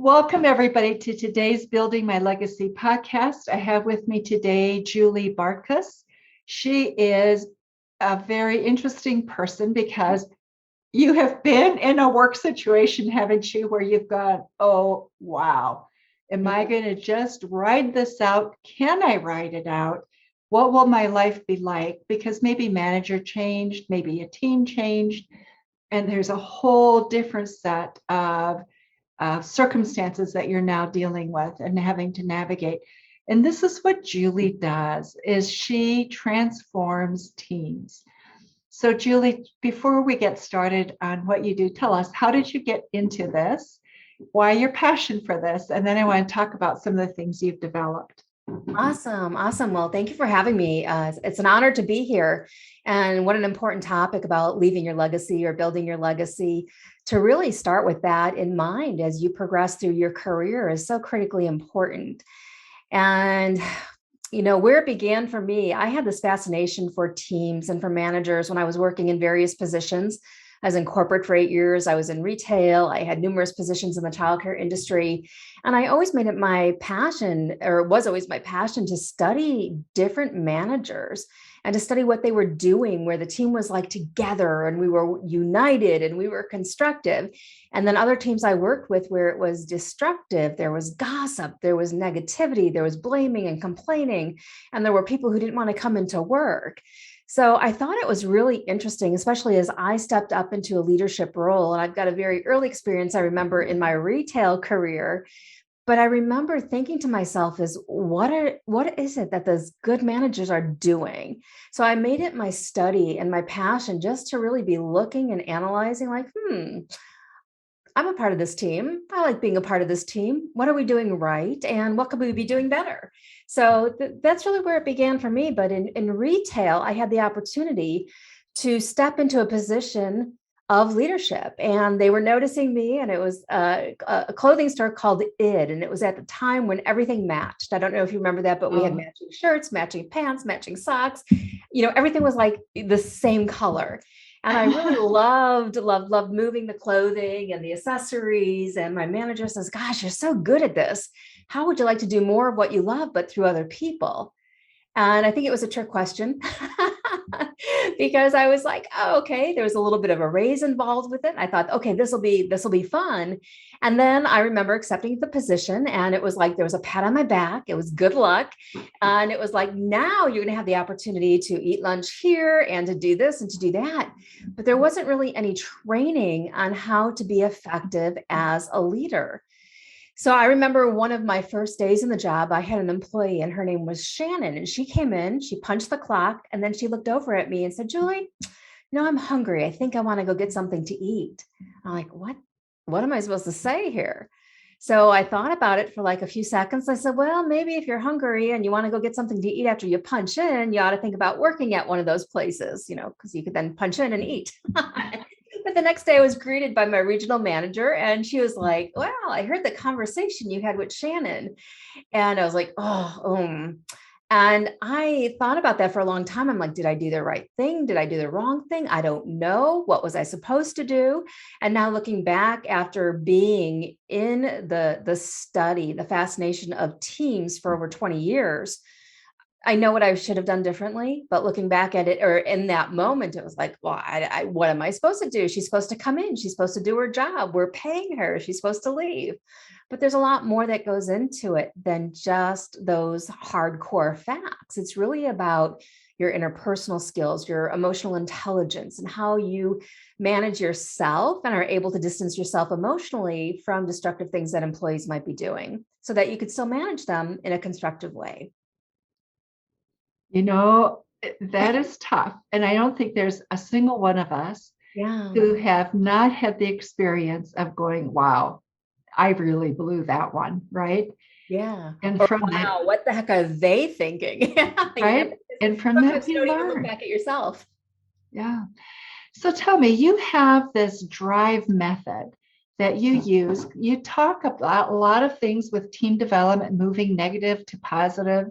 Welcome, everybody, to today's Building My Legacy podcast. I have with me today Julie Bartkus. She is a very interesting person because you have been in a work situation, haven't you, where you've gone, oh, wow, am I going to just ride this out? Can I ride it out? What will my life be like? Because maybe manager changed, maybe a team changed, and there's a whole different set of circumstances that you're now dealing with and having to navigate. And this is what Julie does, is she transforms teams. So Julie, before we get started on what you do, tell us, how did you get into this? Why your passion for this? And then I want to talk about some of the things you've developed. Awesome. Awesome. Well, thank you for having me. It's an honor to be here. And what an important topic about leaving your legacy or building your legacy. To really start with that in mind as you progress through your career is so critically important. And where it began for me, I had this fascination for teams and for managers when I was working in various positions. I was in corporate for 8 years. I was in retail. I had numerous positions in the childcare industry. And I always made it my passion, or it was always my passion, to study different managers and to study what they were doing, where the team was like together and we were united and we were constructive. And then other teams I worked with where it was destructive, there was gossip, there was negativity, there was blaming and complaining, and there were people who didn't want to come into work. So I thought it was really interesting, especially as I stepped up into a leadership role. And I've got a very early experience, I remember, in my retail career. But I remember thinking to myself what is it that those good managers are doing? So I made it my study and my passion just to really be looking and analyzing like, I'm a part of this team. I like being a part of this team. What are we doing right? And what could we be doing better? So that's really where it began for me. But in retail, I had the opportunity to step into a position of leadership, and they were noticing me, and it was a clothing store called ID, and it was at the time when everything matched. I don't know if you remember that, but we had matching shirts, matching pants, matching socks. Everything was like the same color. And I really loved moving the clothing and the accessories. And my manager says, gosh, you're so good at this. How would you like to do more of what you love, but through other people? And I think it was a trick question because I was like, oh, okay, there was a little bit of a raise involved with it. I thought, okay, this will be fun. And then I remember accepting the position, and it was like there was a pat on my back. It was good luck. And it was like, now you're going to have the opportunity to eat lunch here and to do this and to do that. But there wasn't really any training on how to be effective as a leader. So I remember one of my first days in the job, I had an employee and her name was Shannon, and she came in, she punched the clock, and then she looked over at me and said, Julie, I'm hungry. I think I want to go get something to eat. I'm like, what am I supposed to say here? So I thought about it for like a few seconds. I said, well, maybe if you're hungry and you want to go get something to eat after you punch in, you ought to think about working at one of those places, because you could then punch in and eat. But the next day I was greeted by my regional manager, and she was like, well, I heard the conversation you had with Shannon. And I was like, and I thought about that for a long time. I'm like, did I do the right thing? Did I do the wrong thing? I don't know. What was I supposed to do? And now looking back after being in the study, the fascination of teams for over 20 years, I know what I should have done differently, but looking back at it, or in that moment, it was like, well, what am I supposed to do? She's supposed to come in. She's supposed to do her job. We're paying her. She's supposed to leave. But there's a lot more that goes into it than just those hardcore facts. It's really about your interpersonal skills, your emotional intelligence, and how you manage yourself and are able to distance yourself emotionally from destructive things that employees might be doing so that you could still manage them in a constructive way. That is tough. And I don't think there's a single one of us Yeah. who have not had the experience of going, wow, I really blew that one, right? Yeah. And Or, from wow, that, what the heck are they thinking? right? And from that, we you don't even look learn. back at yourself. Yeah. So tell me, you have this D.R.I.V.E method that you use. You talk about a lot of things with team development, moving negative to positive,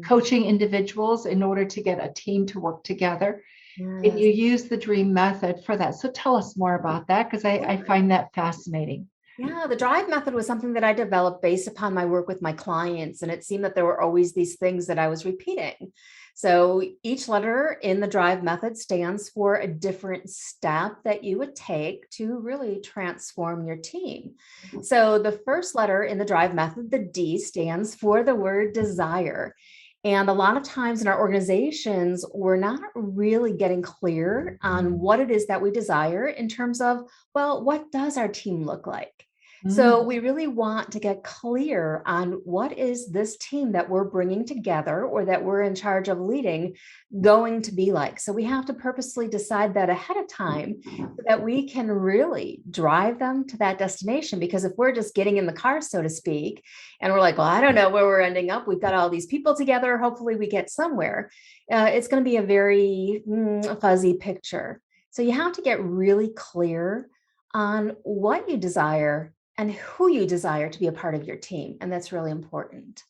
coaching individuals in order to get a team to work together. And you use the D.R.I.V.E method for that. So tell us more about that, because I find that fascinating. Yeah, the drive method was something that I developed based upon my work with my clients. And it seemed that there were always these things that I was repeating. So each letter in the drive method stands for a different step that you would take to really transform your team. So the first letter in the drive method, the D, stands for the word desire. And a lot of times in our organizations, we're not really getting clear on what it is that we desire in terms of, well, what does our team look like? So Mm. we really want to get clear on what is this team that we're bringing together or that we're in charge of leading going to be like. So we have to purposely decide that ahead of time so that we can really drive them to that destination. Because if we're just getting in the car, so to speak, and we're like, well, I don't know where we're ending up. We've got all these people together. Hopefully we get somewhere. It's going to be a very fuzzy picture. So you have to get really clear on what you desire and who you desire to be a part of your team. And that's really important.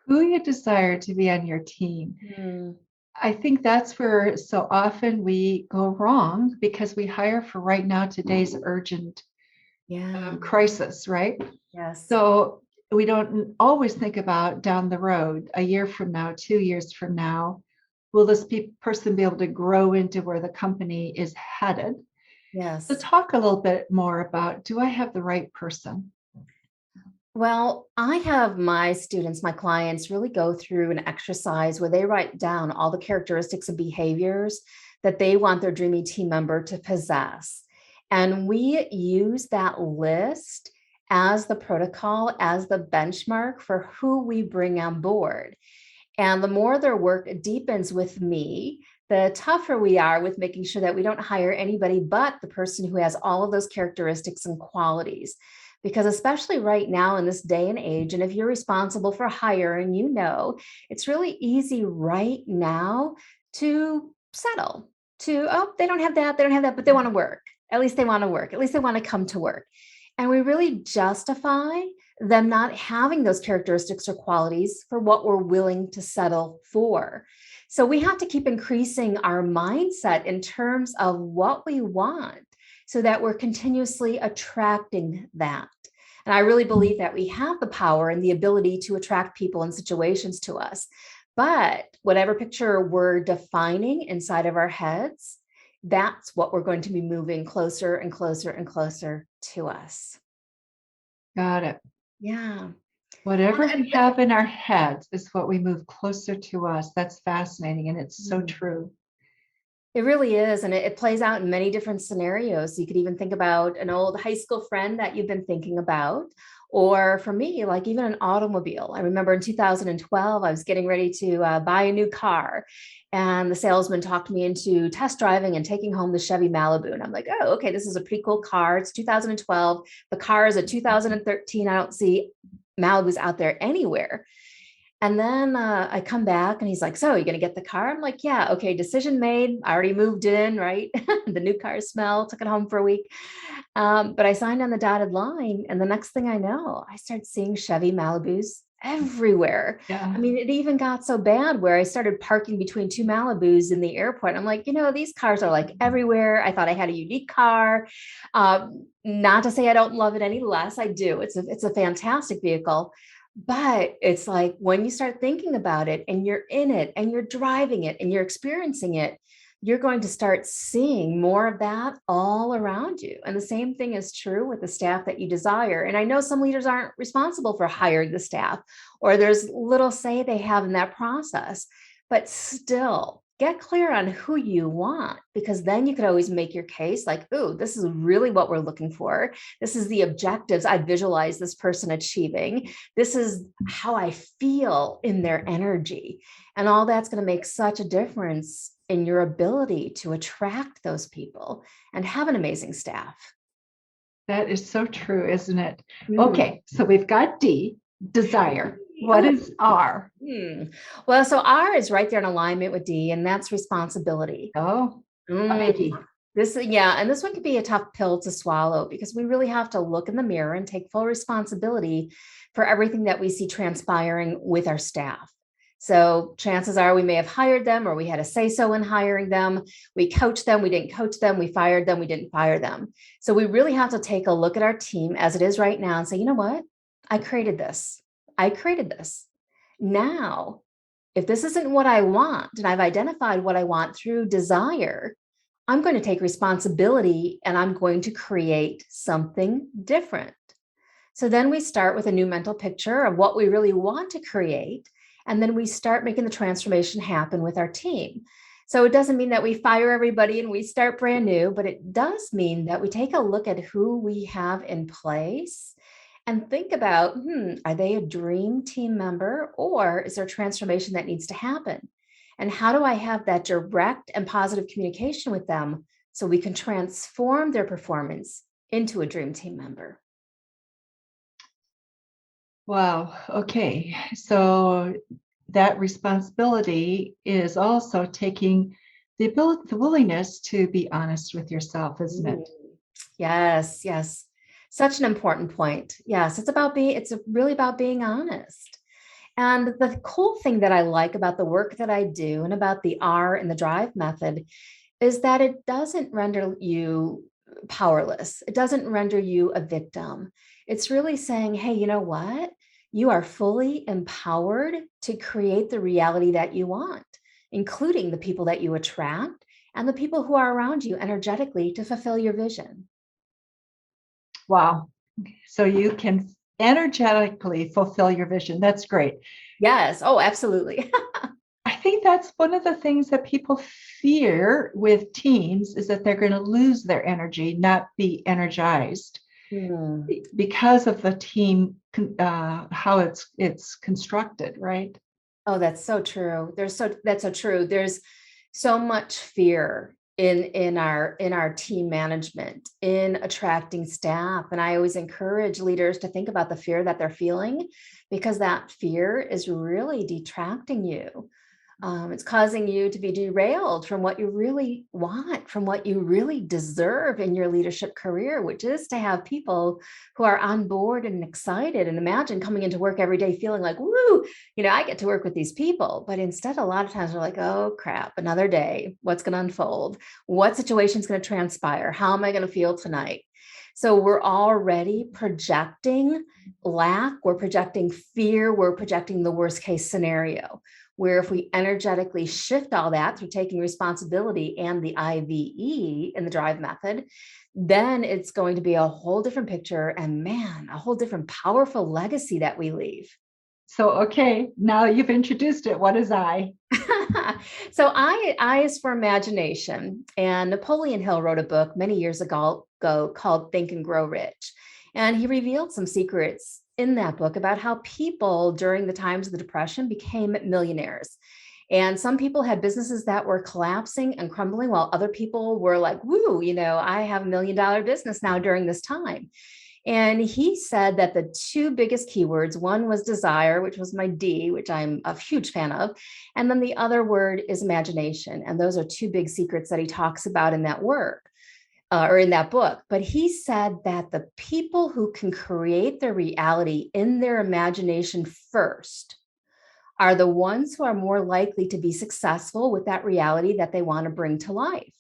Who you desire to be on your team. Mm, I think that's where so often we go wrong because we hire for right now, today's urgent yeah. crisis, right? Yes. So we don't always think about down the road, a year from now, 2 years from now, will this person be able to grow into where the company is headed? So Yes. talk a little bit more about, do I have the right person? Well, I have my students, my clients really go through an exercise where they write down all the characteristics and behaviors that they want their dreamy team member to possess. And we use that list as the protocol, as the benchmark for who we bring on board. And the more their work deepens with me, the tougher we are with making sure that we don't hire anybody but the person who has all of those characteristics and qualities. Because especially right now in this day and age, and if you're responsible for hiring, you know, it's really easy right now to settle, to, oh, they don't have that, they don't have that, but they want to work. At least they want to work. At least they want to come to work. And we really justify them not having those characteristics or qualities for what we're willing to settle for. So we have to keep increasing our mindset in terms of what we want so that we're continuously attracting that. And I really believe that we have the power and the ability to attract people and situations to us. But whatever picture we're defining inside of our heads, that's what we're going to be moving closer and closer and closer to us. Got it. Yeah. Whatever And we have in our heads is what we move closer to us. That's fascinating. And it's so mm, true. it really is. And it plays out in many different scenarios. You could even think about an old high school friend that you've been thinking about. Or for me, like even an automobile. I remember in 2012, I was getting ready to buy a new car. And the salesman talked me into test driving and taking home the Chevy Malibu. And I'm like, oh, okay, this is a pretty cool car. It's 2012. The car is a 2013. I don't see Malibus out there anywhere. And then I come back and he's like, so are you going to get the car? I'm like, yeah, okay, decision made. I already moved in, right? The new car smell, took it home for a week. But I signed on the dotted line. And the next thing I know, I started seeing Chevy Malibus everywhere. Yeah. I mean, it even got so bad where I started parking between two Malibus in the airport. I'm like, these cars are like everywhere. I thought I had a unique car. Not to say I don't love it any less. I do. It's a fantastic vehicle. But it's like when you start thinking about it and you're in it and you're driving it and you're experiencing it, you're going to start seeing more of that all around you. And the same thing is true with the staff that you desire. And I know some leaders aren't responsible for hiring the staff, or there's little say they have in that process, but still get clear on who you want, because then you could always make your case like, oh, this is really what we're looking for. This is the objectives I visualize this person achieving. This is how I feel in their energy. And all that's going to make such a difference in your ability to attract those people and have an amazing staff. That is so true, isn't it? Mm. Okay, so we've got D, desire. What is R? Well, so R is right there in alignment with D, and that's responsibility. Oh, Mm. And this one could be a tough pill to swallow because we really have to look in the mirror and take full responsibility for everything that we see transpiring with our staff. So chances are we may have hired them, or we had a say-so in hiring them. We coached them, we didn't coach them, we fired them, we didn't fire them. So we really have to take a look at our team as it is right now and say, you know what? I created this. I created this. Now, if this isn't what I want, and I've identified what I want through desire, I'm going to take responsibility and I'm going to create something different. So then we start with a new mental picture of what we really want to create. And then we start making the transformation happen with our team. So it doesn't mean that we fire everybody and we start brand new, but it does mean that we take a look at who we have in place and think about, are they a dream team member, or is there transformation that needs to happen? And how do I have that direct and positive communication with them so we can transform their performance into a dream team member? Wow. Okay. So that responsibility is also taking the willingness to be honest with yourself, isn't it? Yes, yes. Such an important point. Yes, it's really about being honest. And the cool thing that I like about the work that I do and about the R and the drive method is that it doesn't render you powerless. It doesn't render you a victim. It's really saying, hey, you know what? You are fully empowered to create the reality that you want, including the people that you attract and the people who are around you energetically to fulfill your vision. Wow. So you can energetically fulfill your vision. That's great. Yes. Oh, absolutely. I think that's one of the things that people fear with teams is that they're going to lose their energy, not be energized Hmm. because of the team, how it's constructed, right? Oh, that's so true. That's so true. There's so much fear in our team management, in attracting staff. And I always encourage leaders to think about the fear that they're feeling, because that fear is really detracting you. It's causing you to be derailed from what you really want, from what you really deserve in your leadership career, which is to have people who are on board and excited. And imagine coming into work every day feeling like, woo, I get to work with these people. But instead, a lot of times we're like, oh crap, another day. What's going to unfold? What situation's going to transpire? How am I going to feel tonight? So we're already projecting lack, we're projecting fear, we're projecting the worst case scenario, where if we energetically shift all that through taking responsibility and the IVE in the drive method, then it's going to be a whole different picture, and man, a whole different powerful legacy that we leave. So, okay, now you've introduced it. What is I? So I is for imagination. And Napoleon Hill wrote a book many years ago called Think and Grow Rich. And he revealed some secrets in that book about how people during the times of the Depression became millionaires. And some people had businesses that were collapsing and crumbling, while other people were like, woo, I have $1 million business now during this time. And he said that the two biggest keywords, one was desire, which was my D, which I'm a huge fan of. And then the other word is imagination. And those are two big secrets that he talks about in that work. Or in that book. But he said that the people who can create their reality in their imagination first are the ones who are more likely to be successful with that reality that they want to bring to life.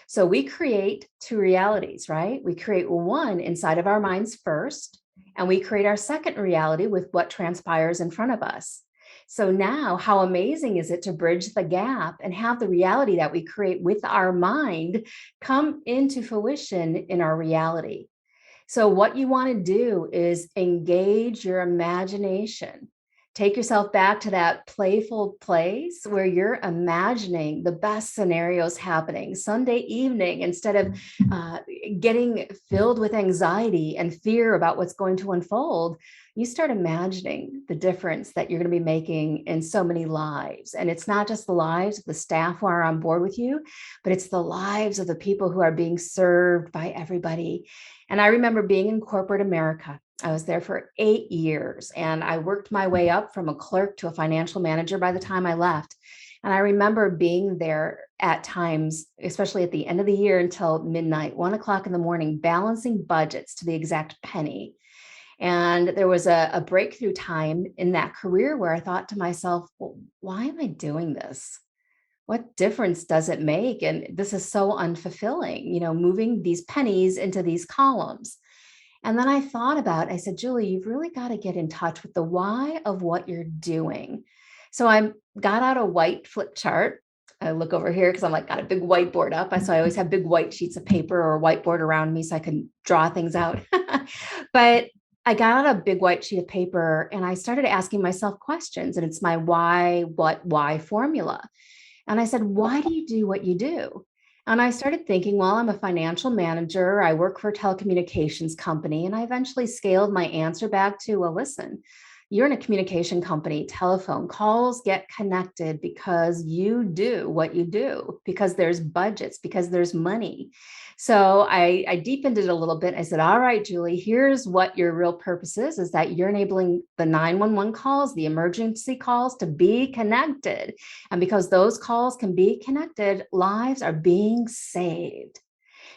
So we create two realities, right? We create one inside of our minds first, and we create our second reality with what transpires in front of us. So now, how amazing is it to bridge the gap and have the reality that we create with our mind come into fruition in our reality? So, what you want to do is engage your imagination. Take yourself back to that playful place where you're imagining the best scenarios happening Sunday evening, instead of getting filled with anxiety and fear about what's going to unfold. You start imagining the difference that you're going to be making in so many lives. And it's not just the lives of the staff who are on board with you, but it's the lives of the people who are being served by everybody. And I remember being in corporate America. I was there for 8 years, and I worked my way up from a clerk to a financial manager by the time I left. And I remember being there at times, especially at the end of the year until midnight, 1 o'clock in the morning, balancing budgets to the exact penny. And there was a breakthrough time in that career where I thought to myself, well, why am I doing this? What difference does it make? And this is so unfulfilling, moving these pennies into these columns. And then I thought about, I said, Julie, you've really got to get in touch with the why of what you're doing. So I got out a white flip chart. I look over here because I'm like, got a big whiteboard up. So I always have big white sheets of paper or whiteboard around me so I can draw things out. But I got out a big white sheet of paper and I started asking myself questions. And it's my why, what, why formula. And I said, why do you do what you do? And I started thinking, well, I'm a financial manager. I work for a telecommunications company. And I eventually scaled my answer back to, well, listen, you're in a communication company, telephone calls get connected because you do what you do, because there's budgets, because there's money. So I deepened it a little bit. I said, all right, Julie, here's what your real purpose is that you're enabling the 911 calls, the emergency calls to be connected. And because those calls can be connected, lives are being saved.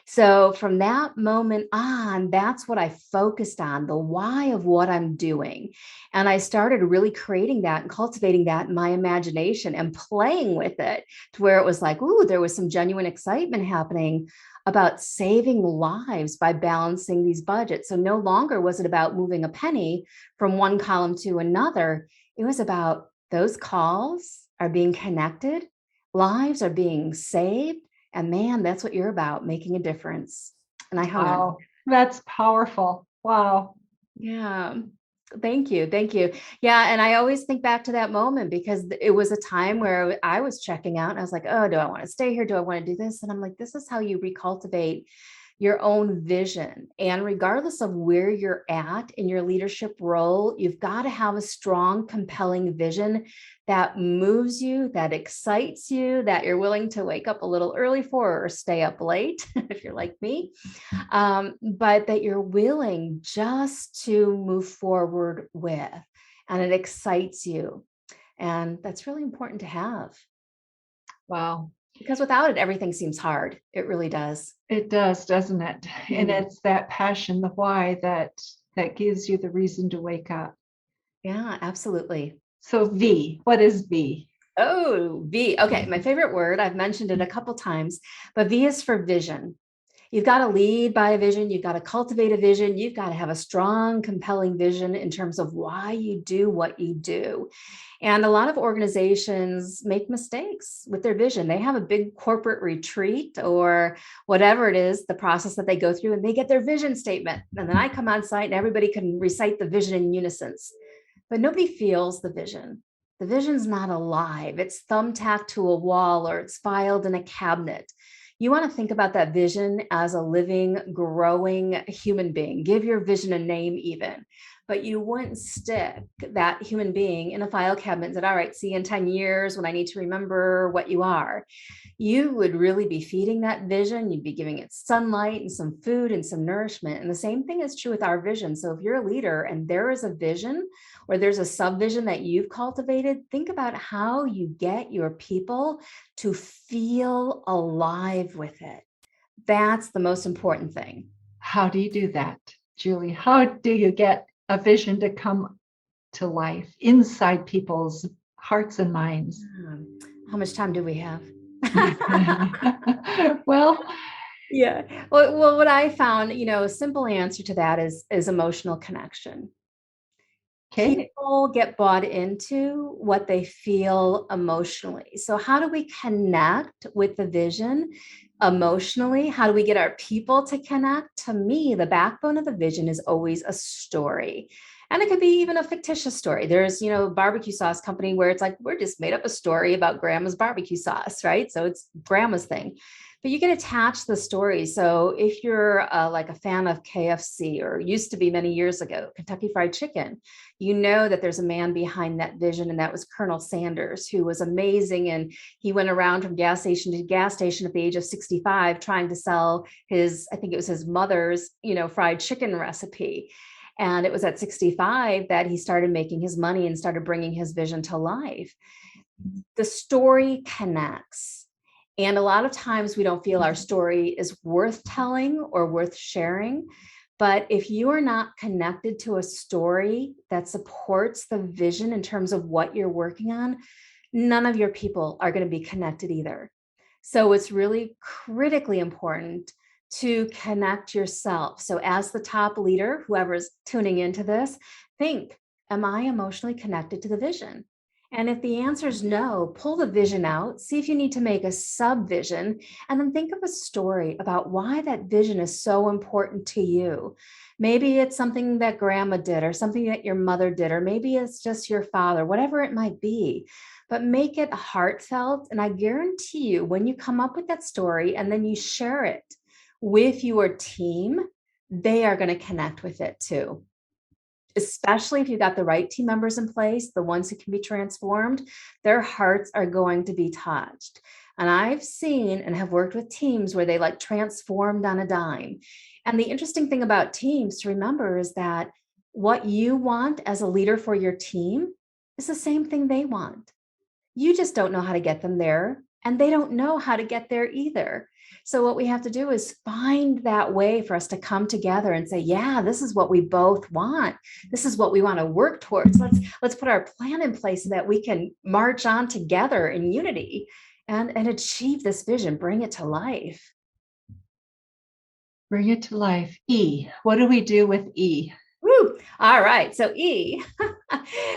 So from that moment on, that's what I focused on, the why of what I'm doing. And I started really creating that and cultivating that in my imagination and playing with it to where it was like, ooh, there was some genuine excitement happening about saving lives by balancing these budgets. So no longer was it about moving a penny from one column to another. It was about those calls are being connected, lives are being saved. And man, that's what you're about, making a difference. And I hung on. Wow, that's powerful. Wow. Yeah. Thank you. Thank you. Yeah. And I always think back to that moment because it was a time where I was checking out and I was like, oh, do I want to stay here? Do I want to do this? And I'm like, this is how you recultivate your own vision. And regardless of where you're at in your leadership role, you've got to have a strong, compelling vision that moves you, that excites you, that you're willing to wake up a little early for or stay up late, if you're like me, but that you're willing just to move forward with, and it excites you. And that's really important to have. Wow. Because without it, everything seems hard. It really does. It does, doesn't it? And it's that passion, the why that gives you the reason to wake up. Yeah, absolutely. So V, what is V? Oh, V. Okay, my favorite word. I've mentioned it a couple times, but V is for vision. You've got to lead by a vision. You've got to cultivate a vision. You've got to have a strong, compelling vision in terms of why you do what you do. And a lot of organizations make mistakes with their vision. They have a big corporate retreat or whatever it is, the process that they go through, and they get their vision statement. And then I come on site and everybody can recite the vision in unison. But nobody feels the vision. The vision's not alive. It's thumbtacked to a wall or it's filed in a cabinet. You want to think about that vision as a living, growing human being. Give your vision a name even, but you wouldn't stick that human being in a file cabinet and say, all right, see you in 10 years when I need to remember what you are. You would really be feeding that vision. You'd be giving it sunlight and some food and some nourishment. And the same thing is true with our vision. So if you're a leader and there is a vision or there's a subvision that you've cultivated, think about how you get your people to feel alive with it. That's the most important thing. How do you do that, Julie? How do you get a vision to come to life inside people's hearts and minds? How much time do we have? Well, yeah. Well, what I found, a simple answer to that is emotional connection. okay. People get bought into what they feel emotionally. So how do we connect with the vision emotionally? How do we get our people to connect? To me, the backbone of the vision is always a story. And it could be even a fictitious story. There's, barbecue sauce company where it's like, we're just made up a story about grandma's barbecue sauce, right? So it's grandma's thing. But you can attach the story. So if you're like a fan of KFC or used to be many years ago, Kentucky Fried Chicken, you know that there's a man behind that vision, and that was Colonel Sanders, who was amazing. And he went around from gas station to gas station at the age of 65, trying to sell I think it was his mother's, fried chicken recipe. And it was at 65 that he started making his money and started bringing his vision to life. The story connects. And a lot of times we don't feel our story is worth telling or worth sharing. But if you are not connected to a story that supports the vision in terms of what you're working on, none of your people are going to be connected either. So it's really critically important to connect yourself. So as the top leader, whoever's tuning into this, think, am I emotionally connected to the vision? And if the answer is no, pull the vision out, see if you need to make a sub-vision, and then think of a story about why that vision is so important to you. Maybe it's something that grandma did, or something that your mother did, or maybe it's just your father, whatever it might be. But make it heartfelt. And I guarantee you, when you come up with that story and then you share it with your team, they are going to connect with it too. Especially if you've got the right team members in place, the ones who can be transformed, their hearts are going to be touched. And I've seen and have worked with teams where they like transformed on a dime. And the interesting thing about teams to remember is that what you want as a leader for your team is the same thing they want. You just don't know how to get them there, and they don't know how to get there either. So what we have to do is find that way for us to come together and say, yeah, this is what we both want. This is what we want to work towards. Let's put our plan in place so that we can march on together in unity and achieve this vision, bring it to life. Bring it to life. E. What do we do with E? Woo. All right. So E,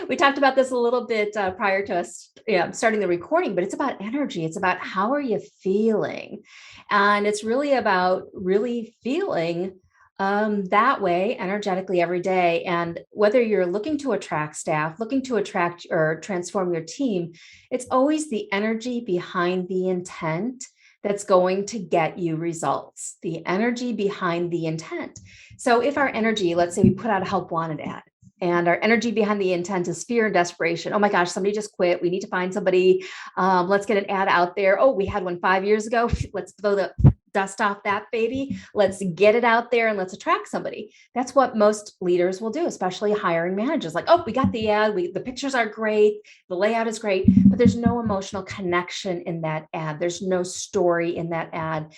we talked about this a little bit prior to us starting the recording, but it's about energy. It's about how are you feeling? And it's really about really feeling that way energetically every day. And whether you're looking to attract staff, looking to attract or transform your team, it's always the energy behind the intent that's going to get you results, the energy behind the intent. So if our energy, let's say we put out a help wanted ad, and our energy behind the intent is fear and desperation. Oh my gosh, somebody just quit. We need to find somebody. Let's get an ad out there. Oh, we had one 5 years ago. Let's throw the dust off that baby. Let's get it out there and let's attract somebody. That's what most leaders will do, especially hiring managers. Like, oh, we got the ad. The pictures are great. The layout is great, but there's no emotional connection in that ad. There's no story in that ad.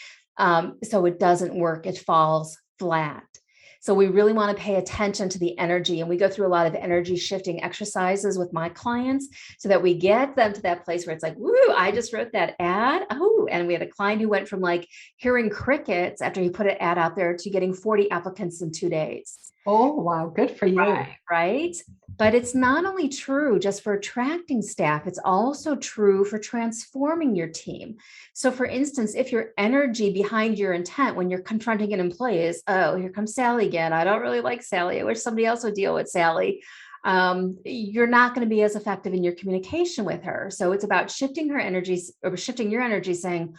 So it doesn't work. It falls flat. So we really want to pay attention to the energy, and we go through a lot of energy shifting exercises with my clients so that we get them to that place where it's like, woo, I just wrote that ad. Oh, and we had a client who went from like hearing crickets after he put an ad out there to getting 40 applicants in 2 days. Oh, wow. Good for you. Right. But it's not only true just for attracting staff, it's also true for transforming your team. So for instance, if your energy behind your intent when you're confronting an employee is, oh, here comes Sally again. I don't really like Sally. I wish somebody else would deal with Sally. You're not going to be as effective in your communication with her. So it's about shifting her energies or shifting your energy saying,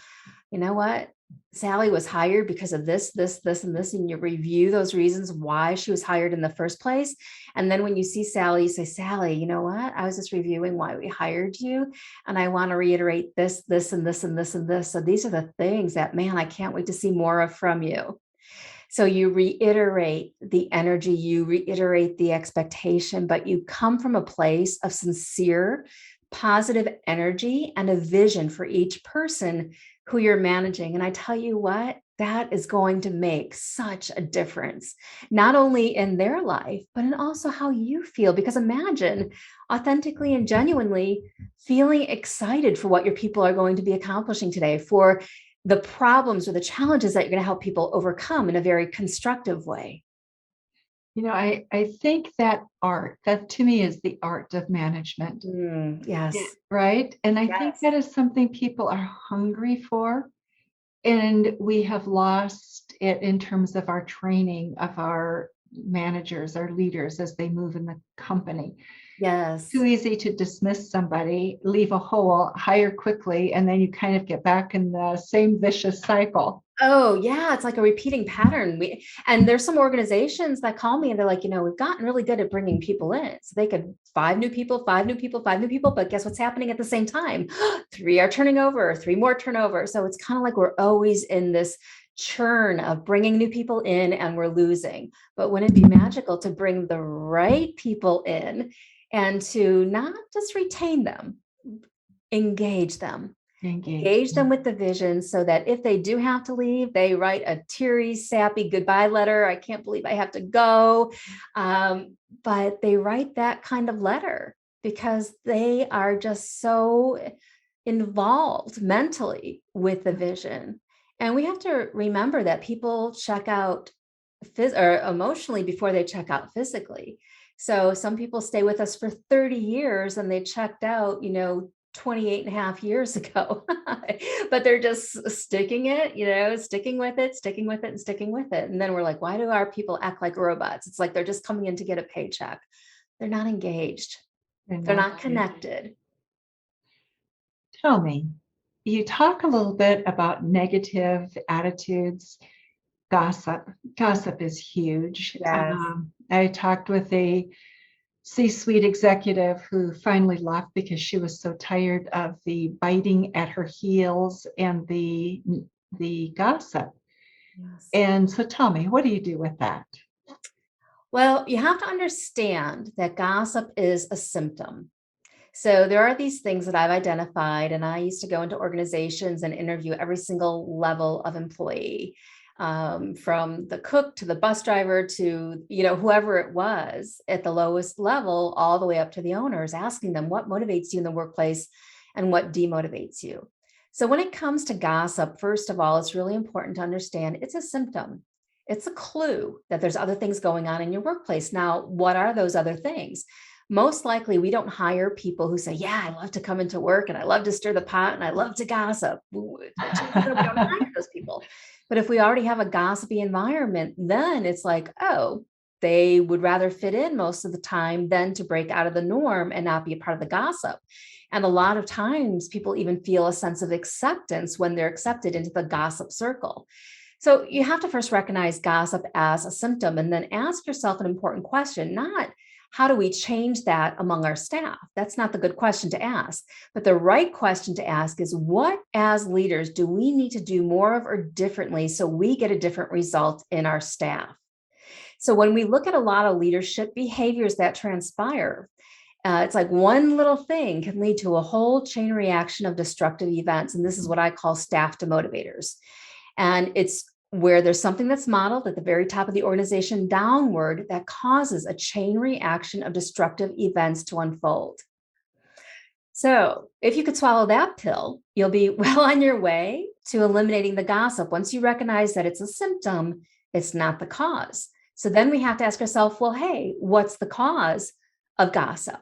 you know what? Sally was hired because of this, this, this, and this, and you review those reasons why she was hired in the first place. And then when you see Sally, you say, Sally, you know what? I was just reviewing why we hired you. And I want to reiterate this, this, and this, and this, and this. So these are the things that, man, I can't wait to see more of from you. So you reiterate the energy, you reiterate the expectation, but you come from a place of sincere, positive energy and a vision for each person who you're managing. And I tell you what, that is going to make such a difference, not only in their life, but in also how you feel. Because imagine authentically and genuinely feeling excited for what your people are going to be accomplishing today, for the problems or the challenges that you're going to help people overcome in a very constructive way. You know, I think that to me is the art of management. Yes. Right. And I think that is something people are hungry for. And we have lost it in terms of our training of our managers, our leaders as they move in the company. Yes. Too easy to dismiss somebody, leave a hole, hire quickly, and then you kind of get back in the same vicious cycle. Oh, yeah. It's like a repeating pattern. And there's some organizations that call me and they're like, we've gotten really good at bringing people in. So they could 5 new people, 5 new people, 5 new people. But guess what's happening at the same time? 3 are turning over, 3 more turnover. So it's kind of like we're always in this churn of bringing new people in and we're losing. But wouldn't it be magical to bring the right people in and to not just retain them, engage them? Engage them with the vision so that if they do have to leave, they write a teary, sappy goodbye letter. I can't believe I have to go. But they write that kind of letter because they are just so involved mentally with the vision. And we have to remember that people check out or emotionally before they check out physically. So some people stay with us for 30 years and they checked out, 28 and a half years ago, but they're just sticking it, sticking with it, sticking with it, and sticking with it. And then we're like, why do our people act like robots? It's like they're just coming in to get a paycheck. They're not engaged. They're not connected. Tell me, you talk a little bit about negative attitudes. Gossip is huge. Yes. I talked with a C-suite executive who finally left because she was so tired of the biting at her heels and the gossip. Yes. And so tell me, what do you do with that? Well, you have to understand that gossip is a symptom. So there are these things that I've identified, and I used to go into organizations and interview every single level of employee, from the cook to the bus driver to, whoever it was at the lowest level, all the way up to the owners, asking them what motivates you in the workplace and what demotivates you. So when it comes to gossip, first of all, it's really important to understand it's a symptom. It's a clue that there's other things going on in your workplace. Now, what are those other things? Most likely, we don't hire people who say, yeah, I love to come into work and I love to stir the pot and I love to gossip. We don't hire those people. But if we already have a gossipy environment, then it's like, oh, they would rather fit in most of the time than to break out of the norm and not be a part of the gossip. And a lot of times people even feel a sense of acceptance when they're accepted into the gossip circle. So you have to first recognize gossip as a symptom and then ask yourself an important question, not how do we change that among our staff? That's not the good question to ask. But the right question to ask is, what as leaders do we need to do more of or differently so we get a different result in our staff? So when we look at a lot of leadership behaviors that transpire, it's like one little thing can lead to a whole chain reaction of destructive events. And this is what I call staff demotivators. And it's where there's something that's modeled at the very top of the organization downward that causes a chain reaction of destructive events to unfold. So if you could swallow that pill, you'll be well on your way to eliminating the gossip. Once you recognize that it's a symptom, it's not the cause. So then we have to ask ourselves, well, hey, what's the cause of gossip?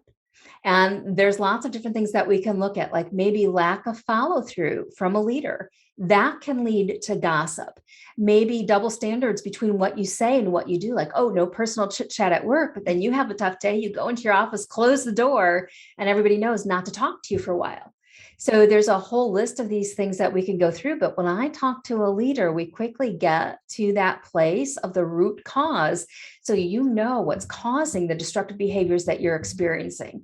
And there's lots of different things that we can look at, like maybe lack of follow through from a leader. That can lead to gossip. Maybe double standards between what you say and what you do, like, oh, no personal chit chat at work, but then you have a tough day, you go into your office, close the door, and everybody knows not to talk to you for a while. So there's a whole list of these things that we can go through. But when I talk to a leader, we quickly get to that place of the root cause. So you know what's causing the destructive behaviors that you're experiencing.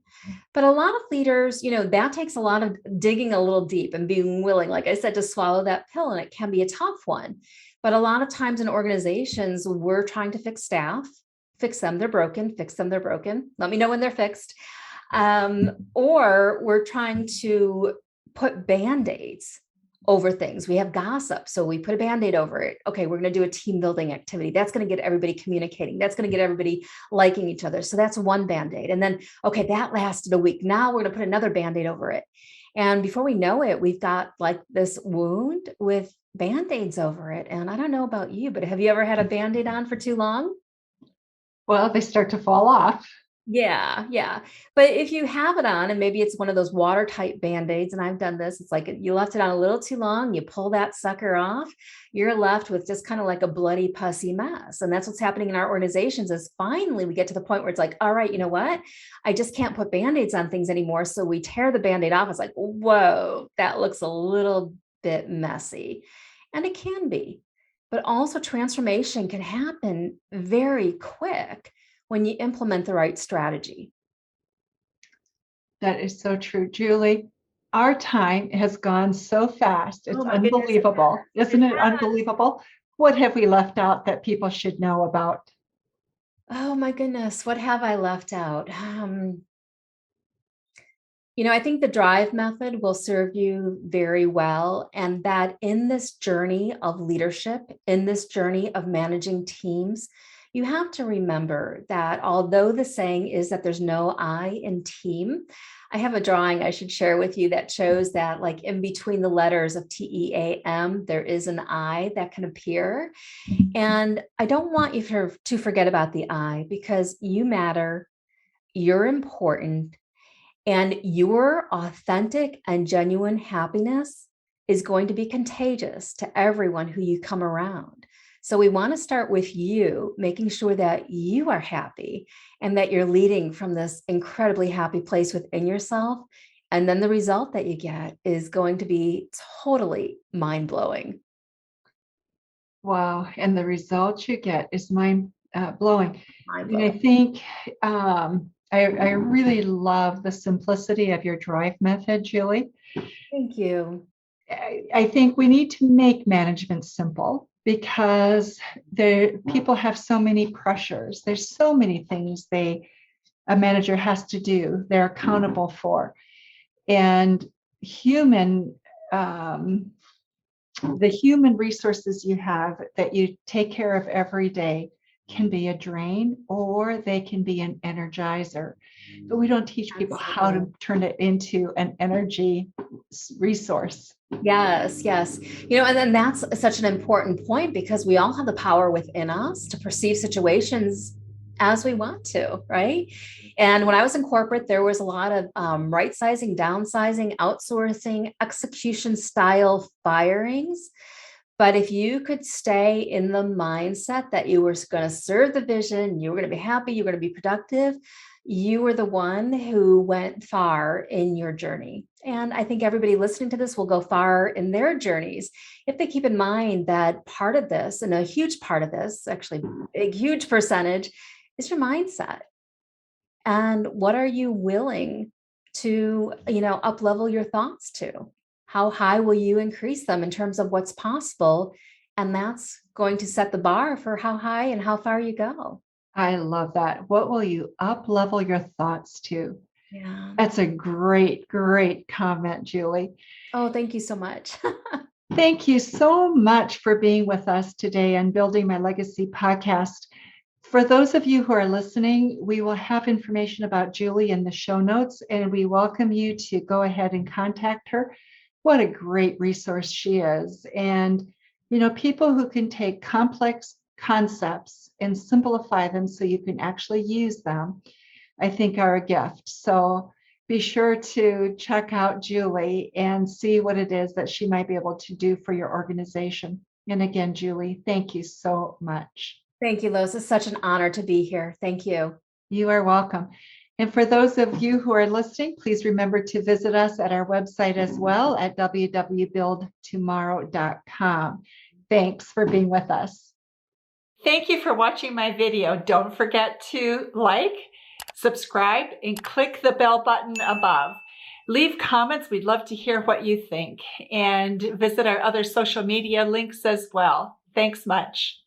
But a lot of leaders, that takes a lot of digging a little deep and being willing, like I said, to swallow that pill. And it can be a tough one. But a lot of times in organizations, we're trying to fix staff, fix them, they're broken, fix them, they're broken. Let me know when they're fixed. Or we're trying to put Band-Aids over things. We have gossip, so we put a Band-Aid over it. Okay, we're going to do a team building activity. That's going to get everybody communicating. That's going to get everybody liking each other. So that's one Band-Aid. And then, okay, that lasted a week. Now we're going to put another Band-Aid over it. And before we know it, we've got like this wound with Band-Aids over it. And I don't know about you, but have you ever had a Band-Aid on for too long? Well, they start to fall off. Yeah. But if you have it on, and maybe it's one of those watertight Band-Aids, and I've done this, it's like you left it on a little too long, you pull that sucker off, you're left with just kind of like a bloody pussy mess. And that's what's happening in our organizations is finally we get to the point where it's like, all right, you know what? I just can't put Band-Aids on things anymore. So we tear the Band-Aid off. It's like, whoa, that looks a little bit messy. And it can be. But also transformation can happen very quick when you implement the right strategy. That is so true, Julie. Our time has gone so fast. It's unbelievable. Isn't it unbelievable? What have we left out that people should know about? Oh my goodness, what have I left out? I think the drive method will serve you very well. And that in this journey of leadership, in this journey of managing teams, you have to remember that although the saying is that there's no I in team, I have a drawing I should share with you that shows that, like, in between the letters of TEAM, there is an I that can appear. And I don't want you to forget about the I, because you matter, you're important, and your authentic and genuine happiness is going to be contagious to everyone who you come around. So we want to start with you, making sure that you are happy and that you're leading from this incredibly happy place within yourself. And then the result that you get is going to be totally mind blowing. Wow. And the results you get is mind blowing. Mind And I blowing. think I really love the simplicity of your drive method, Julie. Thank you. I think we need to make management simple because people have so many pressures. There's so many things a manager has to do, they're accountable for. And human the human resources you have that you take care of every day can be a drain or they can be an energizer. But we don't teach people how to Absolutely. turn it into an energy resource. Yes, yes. And then that's such an important point, because we all have the power within us to perceive situations as we want to, right? And when I was in corporate, there was a lot of right sizing, downsizing, outsourcing, execution style firings. But if you could stay in the mindset that you were going to serve the vision, you were going to be happy, you were going to be productive, you were the one who went far in your journey. And I think everybody listening to this will go far in their journeys if they keep in mind that part of this, and a huge part of this, actually a huge percentage, is your mindset. And what are you willing to, up level your thoughts to? How high will you increase them in terms of what's possible? And that's going to set the bar for how high and how far you go. I love that. What will you up level your thoughts to? Yeah. That's a great, great comment, Julie. Oh, thank you so much. Thank you so much for being with us today on Building My Legacy podcast. For those of you who are listening, we will have information about Julie in the show notes, and we welcome you to go ahead and contact her. What a great resource she is. And, people who can take complex concepts and simplify them so you can actually use them, I think are a gift. So be sure to check out Julie and see what it is that she might be able to do for your organization. And again, Julie, thank you so much. Thank you, Lois. It's such an honor to be here. Thank you. You are welcome. And for those of you who are listening, please remember to visit us at our website as well at www.buildtomorrow.com. Thanks for being with us. Thank you for watching my video. Don't forget to like, subscribe, and click the bell button above. Leave comments. We'd love to hear what you think. And visit our other social media links as well. Thanks much.